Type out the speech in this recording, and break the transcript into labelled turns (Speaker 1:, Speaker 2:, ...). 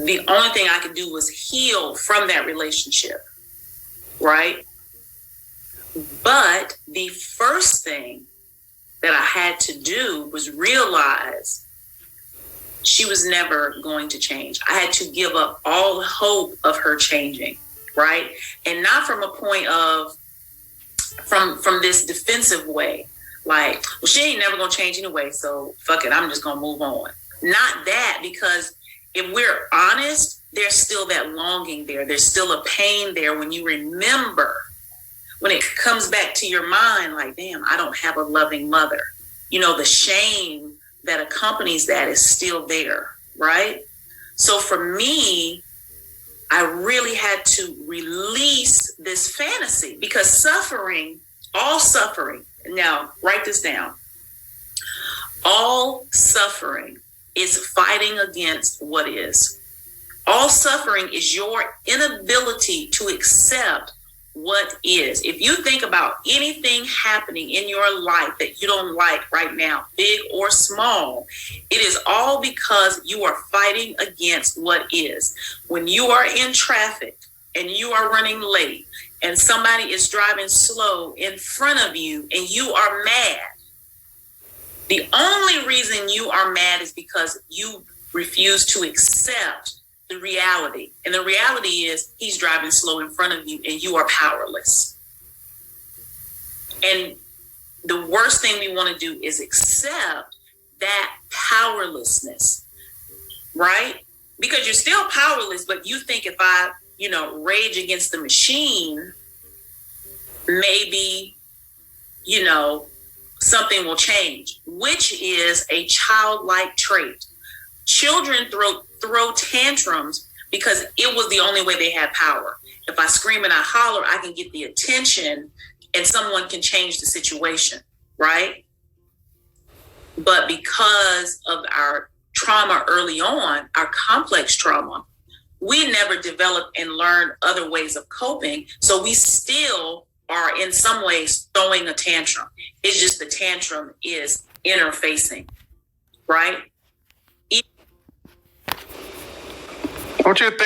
Speaker 1: the only thing I could do was heal from that relationship, right? But the first thing that I had to do was realize she was never going to change. I had to give up all hope of her changing, right? And not from a point of, from this defensive way, like, well, she ain't never gonna change anyway, so fuck it, I'm just gonna move on. Not that, because if we're honest, there's still that longing there. There's still a pain there when you remember, when it comes back to your mind, like, damn, I don't have a loving mother. You know, the shame that accompanies that is still there, right? So for me, I really had to release this fantasy, because suffering, all suffering, now write this down, all suffering is fighting against what is. All suffering is your inability to accept what is. If you think about anything happening in your life that you don't like right now, big or small, it is all because you are fighting against what is. When you are in traffic and you are running late and somebody is driving slow in front of you and you are mad, the only reason you are mad is because you refuse to accept the reality. And the reality is he's driving slow in front of you and you are powerless. And the worst thing we want to do is accept that powerlessness, right? Because you're still powerless, but you think if I, rage against the machine, maybe, something will change, which is a childlike trait. Children throw tantrums because it was the only way they had power. If I scream and I holler, I can get the attention and someone can change the situation, right? But because of our trauma early on, our complex trauma, we never developed and learned other ways of coping. So we still are in some ways throwing a tantrum. It's just the tantrum is interfacing, right?
Speaker 2: Don't you think